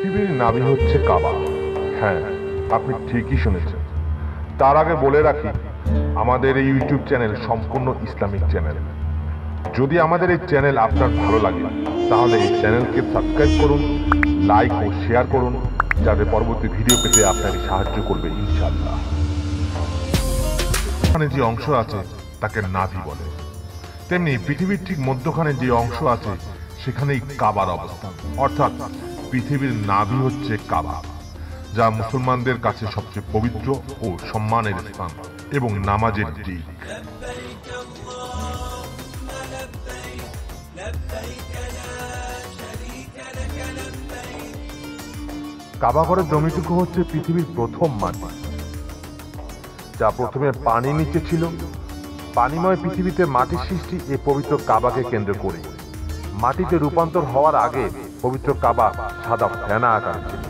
পৃথিবীর নাভি হচ্ছে কাবা। হ্যাঁ, আপনি ঠিকই শুনেছেন। তার আগে বলে রাখি, আমাদের এই ইউটিউব চ্যানেল সম্পূর্ণ ইসলামিক চ্যানেল। যদি আমাদের এই চ্যানেল আপনার ভালো লাগে, তাহলে এই চ্যানেলকে সাবস্ক্রাইব করুন, লাইক ও শেয়ার করুন, যাতে পরবর্তী ভিডিও পেতে আপনাকে সাহায্য করবে ইনশাআল্লাহ। এখানে যে অংশ আছে তাকে নাভি বলে, তেমনি পৃথিবীর ঠিক মধ্যখানে যে অংশ আছে সেখানেই কাবার অবস্থান। অর্থাৎ পৃথিবীর নাভি হচ্ছে কাবা, যা মুসলমানদের কাছে সবচেয়ে পবিত্র ও সম্মানের স্থান এবং নামাজের দিক। কাবা ঘরের জমিটুকু হচ্ছে পৃথিবীর প্রথম মাটি, যা প্রথমে পানির নিচে ছিল। পানিময় পৃথিবীতে মাটির সৃষ্টি এই পবিত্র কাবাকে কেন্দ্র করে। মাটিতে রূপান্তর হওয়ার আগে পবিত্র কাবা সাদা ফেনা আকার ছিল।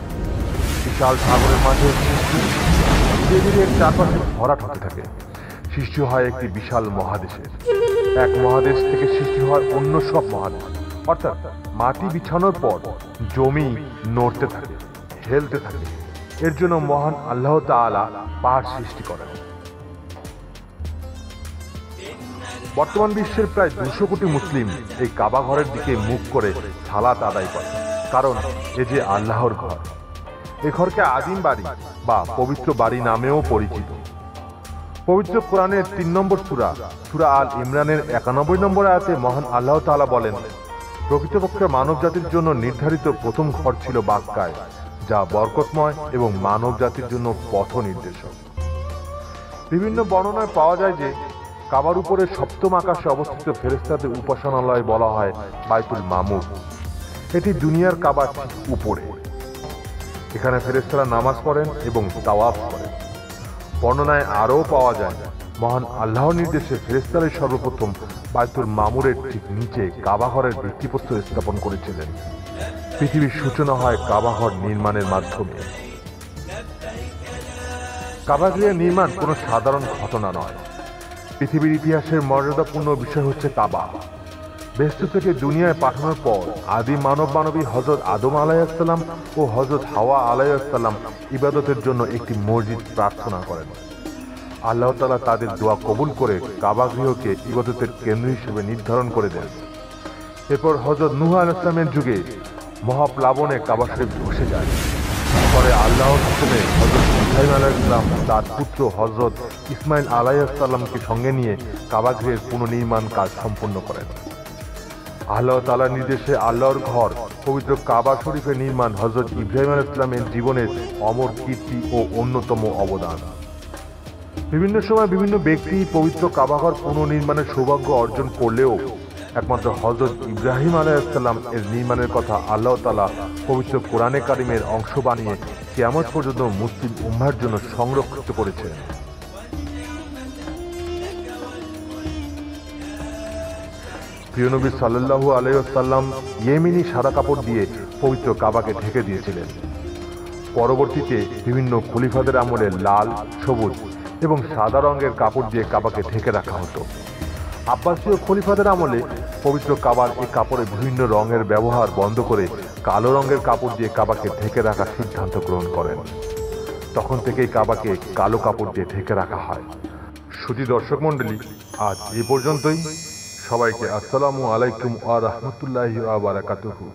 বিশাল সাগরের মাঝে সৃষ্টি ধীরে ধীরে এর চারপাশে ভরাট হতে থাকে। সৃষ্টি হয় একটি বিশাল মহাদেশের। এক মহাদেশ থেকে সৃষ্টি হয় অন্য সব মহাদেশ। অর্থাৎ মাটি বিছানোর পর জমি নড়তে থাকে, হেলতে থাকে। এর জন্য মহান আল্লাহ তাআলা পাহাড় সৃষ্টি করেন। বর্তমান বিশ্বের প্রায় 200 কোটি মুসলিম এই কাবা ঘরের দিকে মুখ করে সালাত আদায় করে, কারণ এ যে আল্লাহর ঘর। এ ঘরকে আদিম বাড়ি বা পবিত্র বাড়ি নামেও পরিচিত। পবিত্র কোরআনের 3 নম্বর সূরা সূরা আল ইমরানের 91 নম্বর আয়াতে মহান আল্লাহ তাআলা বলেন, প্রকৃতপক্ষে মানব জাতির জন্য নির্ধারিত প্রথম ঘর ছিল বাক্কায়, যা বরকতময় এবং মানব জাতির জন্য পথ নির্দেশক। বিভিন্ন বর্ণনায় পাওয়া যায় যে কাবার উপরে সপ্তম আকাশে অবস্থিত ফেরেশতাদের উপাসনালয় বলা হয় বাইতুল মামুর। এটি দুনিয়ার কাবার ঠিক উপরে। এখানে ফেরেশতারা নামাজ পড়েন এবং তাওয়াফ করেন। বর্ণনায় আরও পাওয়া যায়, মহান আল্লাহর নির্দেশে ফেরেশতারা সর্বপ্রথম বাইতুল মামুরের ঠিক নিচে কাবা ঘরের ভিত্তিপ্রস্তর স্থাপন করেছিলেন। পৃথিবীর সূচনা হয় কাবা ঘর নির্মাণের মাধ্যমে। কাবা গৃহের নির্মাণ কোনো সাধারণ ঘটনা নয়। পৃথিবীর ইতিহাসের মর্যাদাপূর্ণ বিষয় হচ্ছে কাবা। বেহেশত থেকে দুনিয়ায় পাঠানোর পর আদি মানবী হযরত আদম আলাইহিসসালাম ও হযরত হাওয়া আলাইহিসসালাম ইবাদতের জন্য একটি মসজিদ প্রার্থনা করেন। আল্লাহ তাআলা তাদের দোয়া কবুল করে কাবা গৃহকে ইবাদতের কেন্দ্র হিসেবে নির্ধারণ করে দেন। এরপর হযরত নূহ আলাইহিস সালামের যুগে মহাপ্লাবনে কাবা শরীফ ধসে যায়। পরে আল্লাহর হুকুমে হযরত ইব্রাহিম আলাইহিস সালাম তার পুত্র হযরত ইসমাইল আলাইহিস সালামকে সঙ্গে নিয়ে কাবা গৃহের পুনর্নির্মাণ কাজ সম্পন্ন করেন। আল্লাহ তাআলার নির্দেশে আল্লাহর ঘর পবিত্র কাবা শরীফের নির্মাণ হযরত ইব্রাহিম আলাইহিস সালামের জীবনের অমর কীর্তি ও অন্যতম অবদান। বিভিন্ন সময় বিভিন্ন ব্যক্তি পবিত্র কাবা ঘর পুনর্নির্মাণের সৌভাগ্য অর্জন করলেও একমাত্র হযরত ইব্রাহিম আলাইহিস সালাম এর নির্মাণের কথা আল্লাহ তাআলা পবিত্র কোরআনে কারিমের অংশ বানিয়ে কিয়ামত পর্যন্ত মুসলিম উম্মাহর জন্য সংরক্ষিত করেছেন। প্রিয় নবী সাল্লাল্লাহু আলাইহি ওয়াসাল্লাম ইয়েমেনি সাদা কাপড় দিয়ে পবিত্র কাবাকে ঢেকে দিয়েছিলেন। পরবর্তীতে বিভিন্ন খলিফাদের আমলে লাল, সবুজ এবং সাদা রঙের কাপড় দিয়ে কাবাকে ঢেকে রাখা হতো। আব্বাসীয় খলিফাদের আমলে পবিত্র কাবার এই কাপড়ে বিভিন্ন রঙের ব্যবহার বন্ধ করে কালো রঙের কাপড় দিয়ে কাবাকে ঢেকে রাখার সিদ্ধান্ত গ্রহণ করেন। তখন থেকেই কাবাকে কালো কাপড় দিয়ে ঢেকে রাখা হয়। সুধী দর্শক মণ্ডলী, আজ এ পর্যন্তই। সবাইকে আসসালামু আলাইকুম ওয়া রাহমাতুল্লাহি ওয়া বারাকাতুহু।